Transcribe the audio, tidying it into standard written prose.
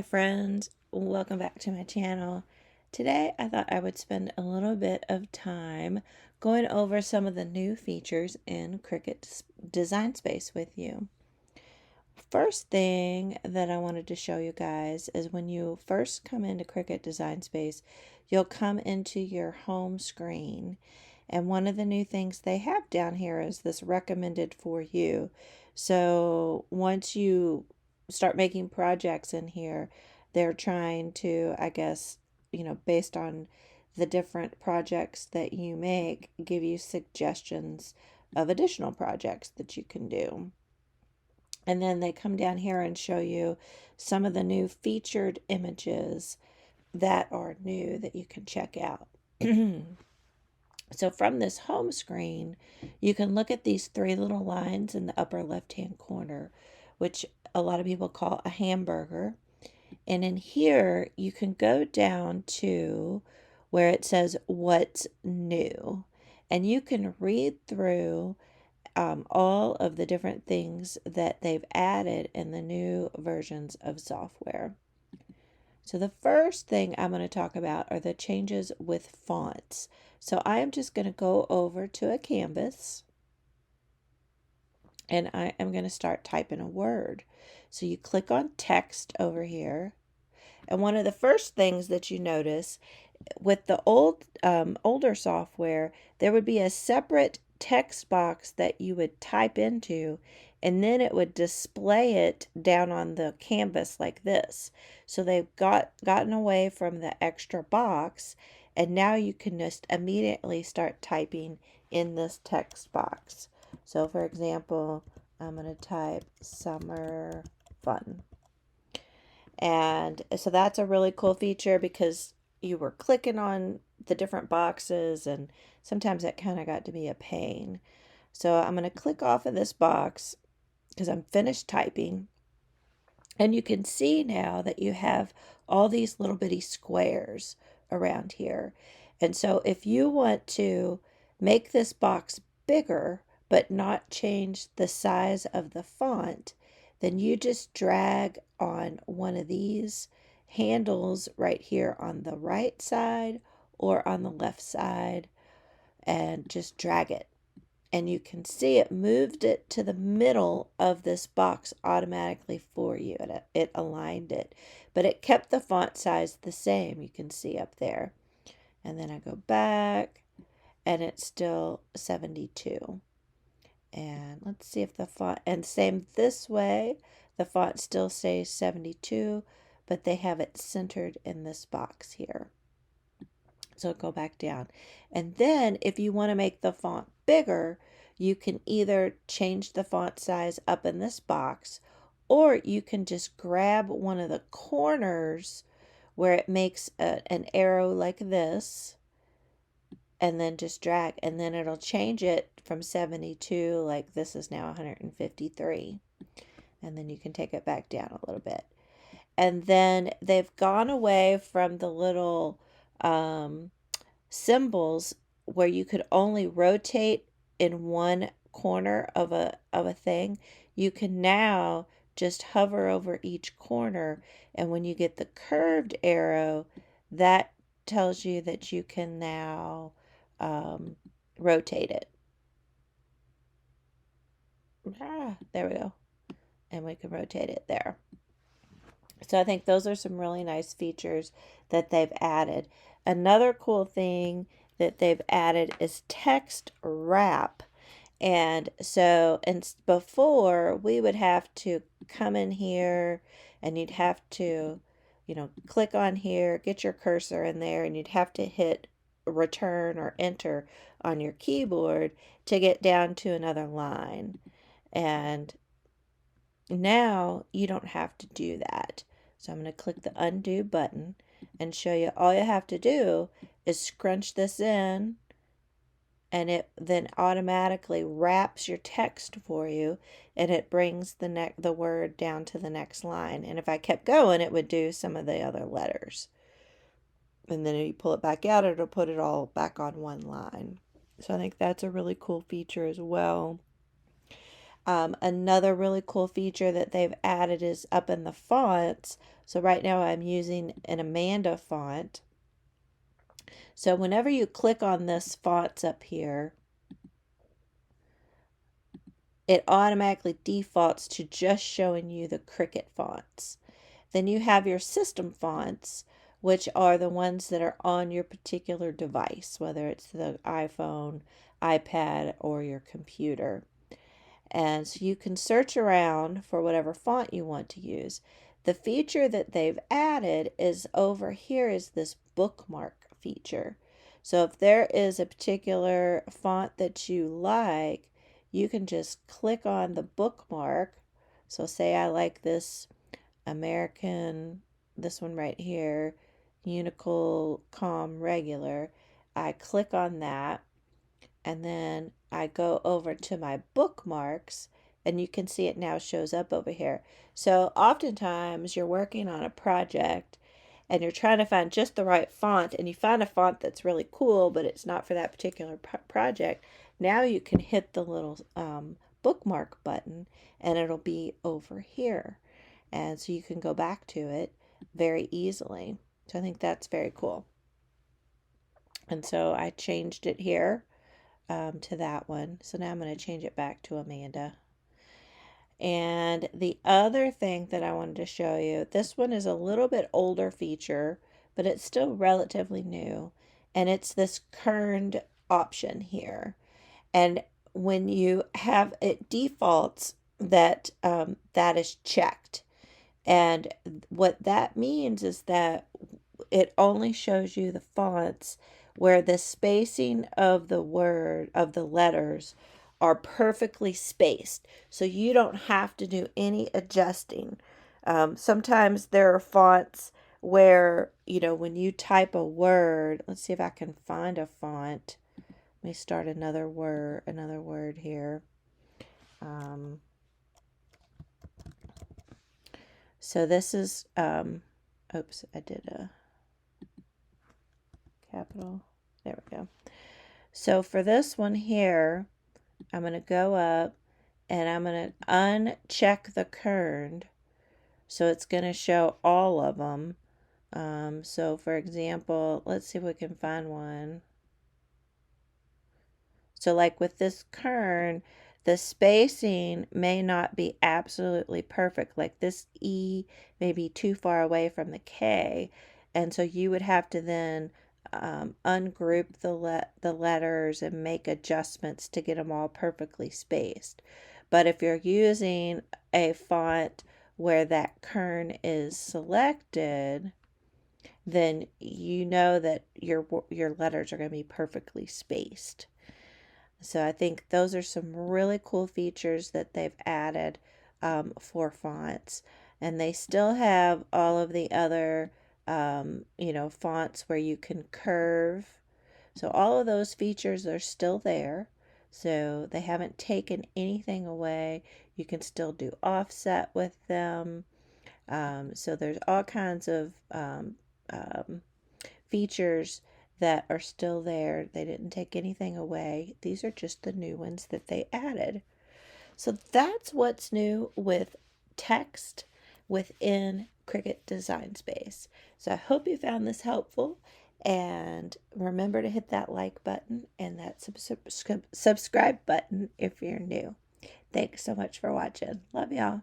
Hi friends, welcome back to my channel. Today I thought I would spend a little bit of time going over some of the new features in Cricut Design Space with you. First thing that I wanted to show you guys is when you first come into Cricut Design Space, you'll come into your home screen. And one of the new things they have down here is this recommended for you. So once you start making projects in here, they're trying to, I guess, based on the different projects that you make, give you suggestions of additional projects that you can do. And then they come down here and show you some of the new featured images that are new that you can check out. So from this home screen, you can look at these three little lines in the upper left-hand corner, which a lot of people call a hamburger. And in here, you can go down to where it says what's new. And you can read through all of the different things that they've added in the new versions of software. So the first thing I'm going to talk about are the changes with fonts. So I am just going to go over to a canvas and I am going to start typing a word. So you click on text over here. And one of the first things that you notice with the older software, there would be a separate text box that you would type into, and then it would display it down on the canvas like this. So they've gotten away from the extra box, and now you can just immediately start typing in this text box. So for example, I'm going to type summer fun. And so that's a really cool feature because you were clicking on the different boxes and sometimes that kind of got to be a pain. So I'm going to click off of this box because I'm finished typing. And you can see now that you have all these little bitty squares around here. And so if you want to make this box bigger but not change the size of the font, then you just drag on one of these handles right here on the right side or on the left side and just drag it. And you can see it moved it to the middle of this box automatically for you. It aligned it, but it kept the font size the same. You can see up there. And then I go back and it's still 72. And let's see if the font, and same this way, the font still stays 72, but they have it centered in this box here. So go back down. And then if you want to make the font bigger, you can either change the font size up in this box, or you can just grab one of the corners where it makes an arrow like this, and then just drag, and then it'll change it from 72, like this is now 153. And then you can take it back down a little bit. And then they've gone away from the little symbols where you could only rotate in one corner of a thing. You can now just hover over each corner, and when you get the curved arrow, that tells you that you can now rotate it. There we go. And we can rotate it there. So I think those are some really nice features that they've added. Another cool thing that they've added is text wrap. And so, and before we would have to come in here and you'd have to, click on here, get your cursor in there, and you'd have to hit return or enter on your keyboard to get down to another line. And now you don't have to do that. So I'm going to click the undo button and show you all you have to do is scrunch this in, and it then automatically wraps your text for you, and it brings the word down to the next line. And if I kept going, it would do some of the other letters. And then if you pull it back out, it'll put it all back on one line. So I think that's a really cool feature as well. Another really cool feature that they've added is up in the fonts. So right now I'm using an Amanda font. So whenever you click on this fonts up here, it automatically defaults to just showing you the Cricut fonts. Then you have your system fonts, which are the ones that are on your particular device, whether it's the iPhone, iPad, or your computer. And so you can search around for whatever font you want to use. The feature that they've added is over here is this bookmark feature. So if there is a particular font that you like, you can just click on the bookmark. So say I like this American, this one right here, Unicol Com Regular. I click on that and then I go over to my bookmarks and you can see it now shows up over here. So oftentimes you're working on a project and you're trying to find just the right font and you find a font that's really cool but it's not for that particular project. Now you can hit the little bookmark button and it'll be over here. And so you can go back to it very easily. So I think that's very cool. And so I changed it here to that one. So now I'm going to change it back to Amanda. And the other thing that I wanted to show you, this one is a little bit older feature, but it's still relatively new. And it's this kerned option here. And when you have it defaults that that is checked. And what that means is that it only shows you the fonts where the spacing of the letters are perfectly spaced. So you don't have to do any adjusting. Sometimes there are fonts where, when you type a word, let's see if I can find a font. Let me start another word here. So this is, oops, I did a capital. There we go. So for this one here, I'm going to go up and I'm going to uncheck the kerned. So it's going to show all of them. So for example, let's see if we can find one. So like with this kern, the spacing may not be absolutely perfect. Like this E may be too far away from the K. And so you would have to then ungroup the letters and make adjustments to get them all perfectly spaced. But if you're using a font where that kern is selected, then you know that your letters are going to be perfectly spaced. So I think those are some really cool features that they've added for fonts. And they still have all of the other, fonts where you can curve. So all of those features are still there. So they haven't taken anything away. You can still do offset with them. So there's all kinds of features that are still there. They didn't take anything away. These are just the new ones that they added. So that's what's new with text within Cricut Design Space. So I hope you found this helpful. And remember to hit that like button and that subscribe button if you're new. Thanks so much for watching. Love y'all.